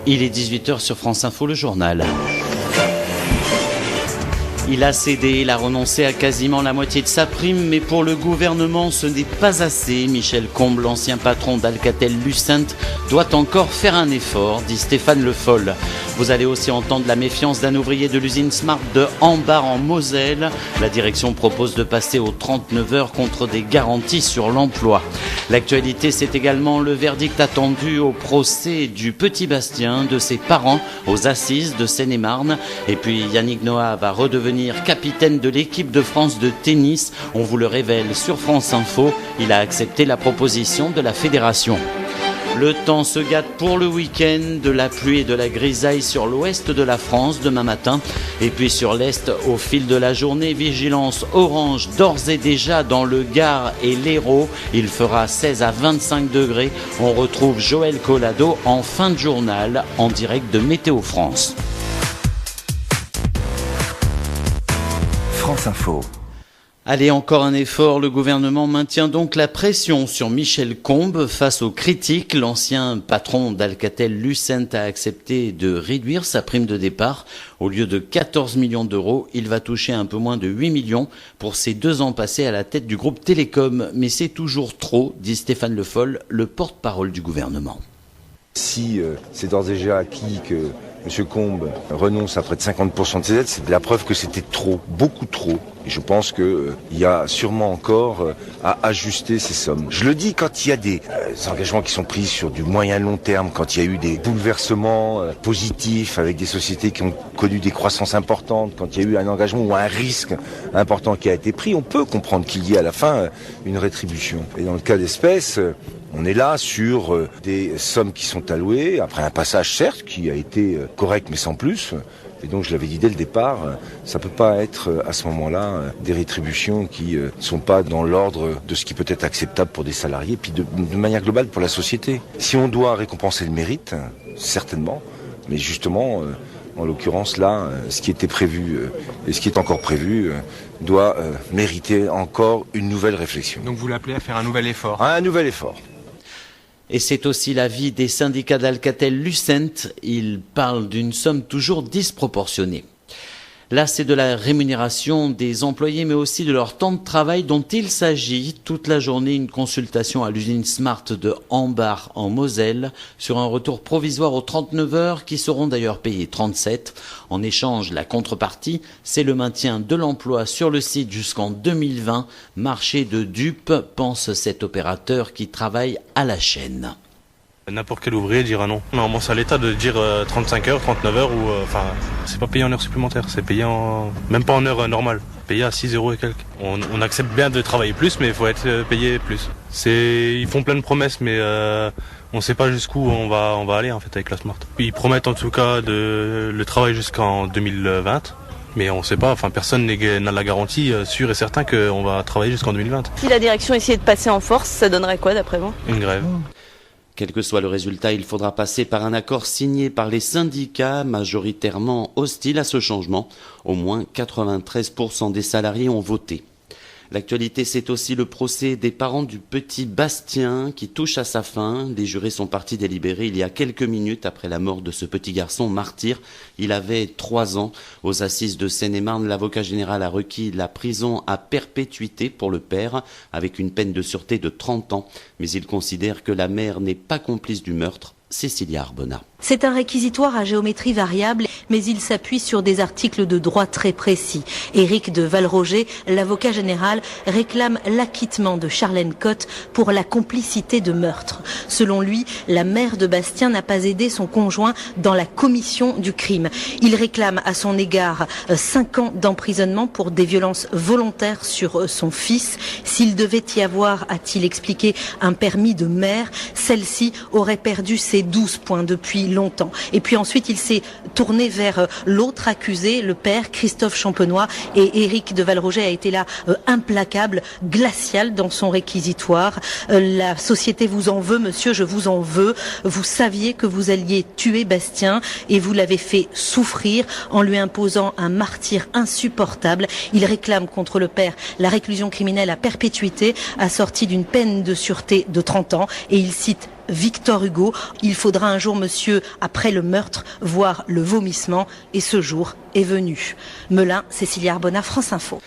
Il est 18h sur France Info, le journal. Il a cédé, il a renoncé à quasiment la moitié de sa prime, mais pour le gouvernement, ce n'est pas assez. Michel Combes, l'ancien patron d'Alcatel-Lucent, doit encore faire un effort, dit Stéphane Le Foll. Vous allez aussi entendre la méfiance d'un ouvrier de l'usine Smart de Ambach en Moselle. La direction propose de passer aux 39 heures contre des garanties sur l'emploi. L'actualité, c'est également le verdict attendu au procès du petit Bastien, de ses parents, aux assises de Seine-et-Marne. Et puis Yannick Noah va redevenir capitaine de l'équipe de France de tennis. On vous le révèle sur France Info. Il a accepté la proposition de la fédération. Le temps se gâte pour le week-end, de la pluie et de la grisaille sur l'ouest de la France demain matin. Et puis sur l'est, au fil de la journée, vigilance orange d'ores et déjà dans le Gard et l'Hérault. Il fera 16 à 25 degrés. On retrouve Joël Collado en fin de journal en direct de Météo France. France Info. Allez, encore un effort. Le gouvernement maintient donc la pression sur Michel Combes face aux critiques. L'ancien patron d'Alcatel-Lucent a accepté de réduire sa prime de départ. Au lieu de 14 millions d'euros, il va toucher un peu moins de 8 millions pour ses 2 ans passés à la tête du groupe Télécom. Mais c'est toujours trop, dit Stéphane Le Foll, le porte-parole du gouvernement. Si c'est d'ores et déjà acquis que M. Combes renonce à près de 50% de ses aides, c'est la preuve que c'était trop, beaucoup trop. Et je pense qu'il y a sûrement encore à ajuster ces sommes. Je le dis quand il y a des engagements qui sont pris sur du moyen-long terme, quand il y a eu des bouleversements positifs avec des sociétés qui ont connu des croissances importantes, quand il y a eu un engagement ou un risque important qui a été pris, on peut comprendre qu'il y ait à la fin une rétribution. Et dans le cas d'espèce, on est là sur des sommes qui sont allouées, après un passage certes qui a été correct mais sans plus. Et donc je l'avais dit dès le départ, ça peut pas être à ce moment-là des rétributions qui ne sont pas dans l'ordre de ce qui peut être acceptable pour des salariés, puis de manière globale pour la société. Si on doit récompenser le mérite, certainement, mais justement, en l'occurrence là, ce qui était prévu et ce qui est encore prévu doit mériter encore une nouvelle réflexion. Donc vous l'appelez à faire un nouvel effort ? Un nouvel effort. Et c'est aussi l'avis des syndicats d'Alcatel-Lucent. Ils parlent d'une somme toujours disproportionnée. Là, c'est de la rémunération des employés, mais aussi de leur temps de travail dont il s'agit. Toute la journée, une consultation à l'usine Smart de Ambach en Moselle sur un retour provisoire aux 39 heures qui seront d'ailleurs payées 37. En échange, la contrepartie, c'est le maintien de l'emploi sur le site jusqu'en 2020. Marché de dupes, pense cet opérateur qui travaille à la chaîne. N'importe quel ouvrier dira non. Normalement, c'est à l'État de dire 35 heures, 39 heures, ou c'est pas payé en heures supplémentaires, c'est payé même pas en heures normales, payé à 6 euros et quelques. On accepte bien de travailler plus, mais il faut être payé plus. Ils font plein de promesses, mais on sait pas jusqu'où on va aller en fait avec la Smart. Ils promettent en tout cas le travail jusqu'en 2020. Mais on ne sait pas, personne n'a la garantie sûre et certain qu'on va travailler jusqu'en 2020. Si la direction essayait de passer en force, ça donnerait quoi d'après vous ? Une grève. Quel que soit le résultat, il faudra passer par un accord signé par les syndicats majoritairement hostiles à ce changement. Au moins 93% des salariés ont voté. L'actualité, c'est aussi le procès des parents du petit Bastien qui touche à sa fin. Les jurés sont partis délibérer il y a quelques minutes après la mort de ce petit garçon martyr. Il avait 3 ans. Aux assises de Seine-et-Marne, l'avocat général a requis la prison à perpétuité pour le père, avec une peine de sûreté de 30 ans. Mais il considère que la mère n'est pas complice du meurtre. Cécilia Arbona. C'est un réquisitoire à géométrie variable, mais il s'appuie sur des articles de droit très précis. Éric de Valroger, l'avocat général, réclame l'acquittement de Charlène Cotte pour la complicité de meurtre. Selon lui, la mère de Bastien n'a pas aidé son conjoint dans la commission du crime. Il réclame à son égard 5 ans d'emprisonnement pour des violences volontaires sur son fils. S'il devait y avoir, a-t-il expliqué, un permis de mère, celle-ci aurait perdu ses 12 points depuis longtemps. Et puis ensuite, il s'est tourné vers l'autre accusé, le père, Christophe Champenois, et Éric de Valroger a été là implacable, glacial dans son réquisitoire. La société vous en veut, monsieur, je vous en veux. Vous saviez que vous alliez tuer Bastien et vous l'avez fait souffrir en lui imposant un martyre insupportable. Il réclame contre le père la réclusion criminelle à perpétuité assortie d'une peine de sûreté de 30 ans et il cite Victor Hugo. Il faudra un jour, monsieur, après le meurtre, voir le vomissement. Et ce jour est venu. Melun, Cécilia Arbona, France Info.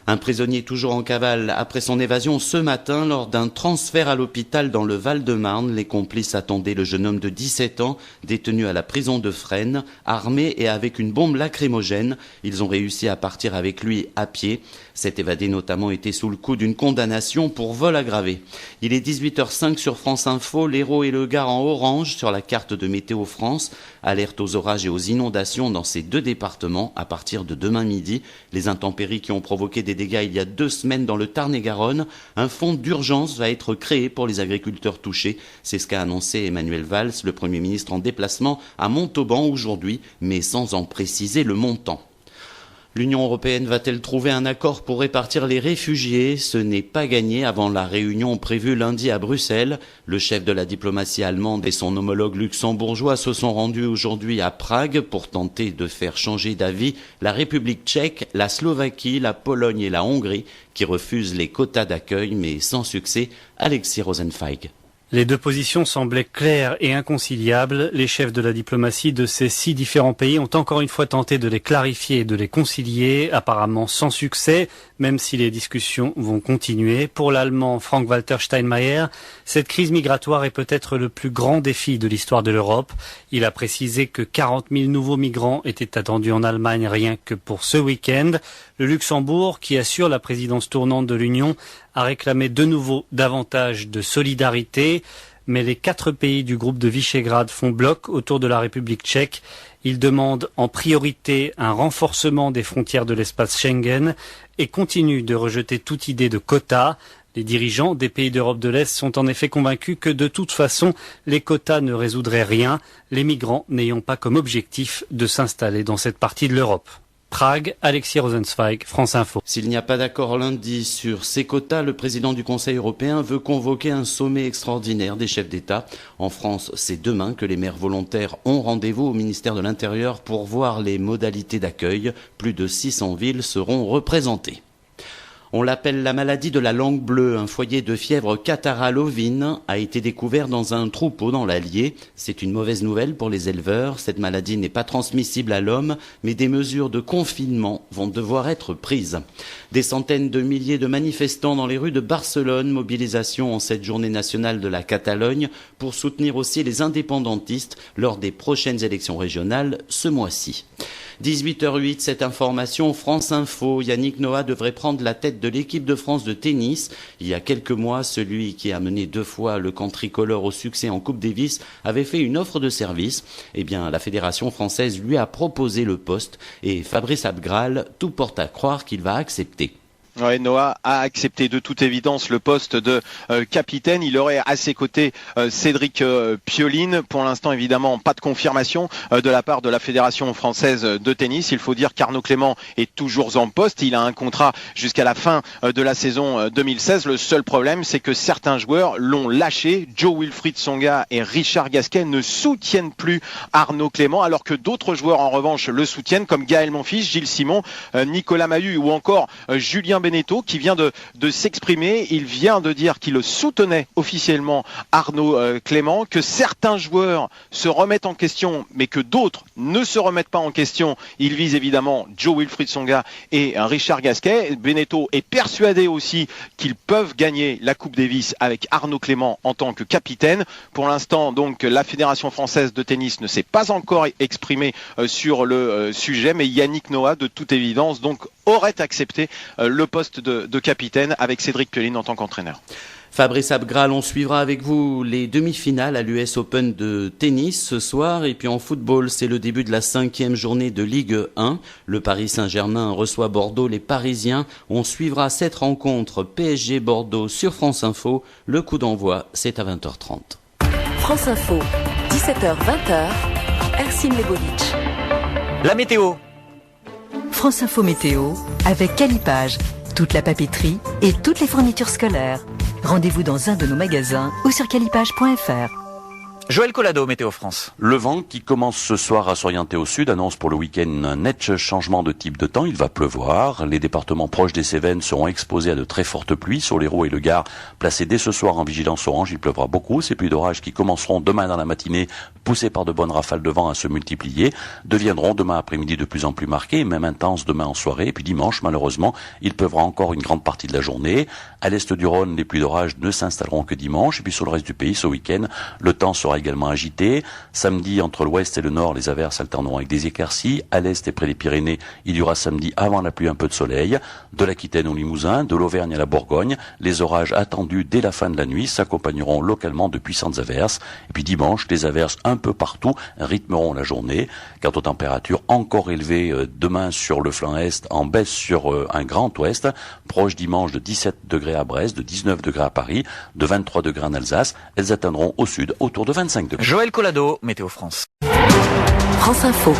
Un prisonnier toujours en cavale après son évasion ce matin lors d'un transfert à l'hôpital dans le Val-de-Marne. Les complices attendaient le jeune homme de 17 ans, détenu à la prison de Fresnes, armé et avec une bombe lacrymogène. Ils ont réussi à partir avec lui à pied. Cet évadé notamment était sous le coup d'une condamnation pour vol aggravé. Il est 18h05 sur France Info. L'Hérault et le Gard en orange sur la carte de Météo France. Alerte aux orages et aux inondations dans ces deux départements à partir de demain midi. Les intempéries qui ont provoqué des dégâts il y a 2 semaines dans le Tarn-et-Garonne. Un fonds d'urgence va être créé pour les agriculteurs touchés. C'est ce qu'a annoncé Emmanuel Valls, le Premier ministre en déplacement à Montauban aujourd'hui, mais sans en préciser le montant. L'Union européenne va-t-elle trouver un accord pour répartir les réfugiés ? Ce n'est pas gagné avant la réunion prévue lundi à Bruxelles. Le chef de la diplomatie allemande et son homologue luxembourgeois se sont rendus aujourd'hui à Prague pour tenter de faire changer d'avis la République tchèque, la Slovaquie, la Pologne et la Hongrie qui refusent les quotas d'accueil, mais sans succès. Alexis Rosenzweig. Les deux positions semblaient claires et inconciliables. Les chefs de la diplomatie de ces 6 différents pays ont encore une fois tenté de les clarifier et de les concilier, apparemment sans succès, même si les discussions vont continuer. Pour l'Allemand Frank-Walter Steinmeier, cette crise migratoire est peut-être le plus grand défi de l'histoire de l'Europe. Il a précisé que 40 000 nouveaux migrants étaient attendus en Allemagne rien que pour ce week-end. Le Luxembourg, qui assure la présidence tournante de l'Union, a réclamé de nouveau davantage de solidarité, mais les 4 pays du groupe de Visegrad font bloc autour de la République tchèque. Ils demandent en priorité un renforcement des frontières de l'espace Schengen et continuent de rejeter toute idée de quotas. Les dirigeants des pays d'Europe de l'Est sont en effet convaincus que de toute façon, les quotas ne résoudraient rien, les migrants n'ayant pas comme objectif de s'installer dans cette partie de l'Europe. Prague, Alexis Rosenzweig, France Info. S'il n'y a pas d'accord lundi sur ces quotas, le président du Conseil européen veut convoquer un sommet extraordinaire des chefs d'État. En France, c'est demain que les maires volontaires ont rendez-vous au ministère de l'Intérieur pour voir les modalités d'accueil. Plus de 600 villes seront représentées. On l'appelle la maladie de la langue bleue. Un foyer de fièvre catarrhale ovine a été découvert dans un troupeau dans l'Allier. C'est une mauvaise nouvelle pour les éleveurs. Cette maladie n'est pas transmissible à l'homme, mais des mesures de confinement vont devoir être prises. Des centaines de milliers de manifestants dans les rues de Barcelone. Mobilisation en cette journée nationale de la Catalogne pour soutenir aussi les indépendantistes lors des prochaines élections régionales ce mois-ci. 18h08, cette information, France Info. Yannick Noah devrait prendre la tête de l'équipe de France de tennis. Il y a quelques mois, celui qui a mené 2 fois le camp tricolore au succès en Coupe Davis avait fait une offre de service. Eh bien, la fédération française lui a proposé le poste et Fabrice Abgral, tout porte à croire qu'il va accepter. Ouais, Noah a accepté de toute évidence le poste de capitaine. Il aurait à ses côtés Cédric Pioline. Pour l'instant, évidemment, pas de confirmation de la part de la Fédération française de tennis. Il faut dire qu'Arnaud Clément est toujours en poste. Il a un contrat jusqu'à la fin de la saison 2016. Le seul problème, c'est que certains joueurs l'ont lâché. Jo-Wilfried Tsonga et Richard Gasquet ne soutiennent plus Arnaud Clément, alors que d'autres joueurs, en revanche, le soutiennent, comme Gaël Monfils, Gilles Simon, Nicolas Mahut ou encore Julien Beneteau qui vient de s'exprimer. Il vient de dire qu'il soutenait officiellement Arnaud Clément, que certains joueurs se remettent en question mais que d'autres ne se remettent pas en question. Il vise évidemment Jo-Wilfried Tsonga et Richard Gasquet. Beneteau est persuadé aussi qu'ils peuvent gagner la Coupe Davis avec Arnaud Clément en tant que capitaine. Pour l'instant, donc, la Fédération française de tennis ne s'est pas encore exprimée sur le sujet, mais Yannick Noah, de toute évidence, donc, aurait accepté le poste de capitaine avec Cédric Pioline en tant qu'entraîneur. Fabrice Abgral, on suivra avec vous les demi-finales à l'US Open de tennis ce soir. Et puis en football, c'est le début de la 5e journée de Ligue 1. Le Paris Saint-Germain reçoit Bordeaux, les Parisiens. On suivra cette rencontre PSG Bordeaux sur France Info. Le coup d'envoi, c'est à 20h30. France Info, 17h-20h, Ercine Lebovic. La météo. France Info Météo avec Calipage. Toute la papeterie et toutes les fournitures scolaires. Rendez-vous dans un de nos magasins ou sur calipage.fr. Joël Collado, Météo France. Le vent qui commence ce soir à s'orienter au sud annonce pour le week-end un net changement de type de temps. Il va pleuvoir. Les départements proches des Cévennes seront exposés à de très fortes pluies. Sur l'Hérault et le Gard, placés dès ce soir en vigilance orange, il pleuvra beaucoup. Ces pluies d'orage qui commenceront demain dans la matinée, poussées par de bonnes rafales de vent à se multiplier, deviendront demain après-midi de plus en plus marquées, même intenses demain en soirée. Et puis dimanche, malheureusement, il pleuvra encore une grande partie de la journée. À l'est du Rhône, les pluies d'orage ne s'installeront que dimanche. Et puis sur le reste du pays, ce week-end, le temps sera également agité. Samedi, entre l'ouest et le nord, les averses alterneront avec des éclaircies. À l'est et près des Pyrénées, il y aura samedi avant la pluie un peu de soleil. De l'Aquitaine au Limousin, de l'Auvergne à la Bourgogne, les orages attendus dès la fin de la nuit s'accompagneront localement de puissantes averses. Et puis dimanche, les averses un peu partout rythmeront la journée. Quant aux températures encore élevées demain sur le flanc est, en baisse sur un grand ouest, proche dimanche de 17 degrés à Brest, de 19 degrés à Paris, de 23 degrés en Alsace. Elles atteindront au sud autour de 25 degrés. Joël Collado, Météo France. France Info.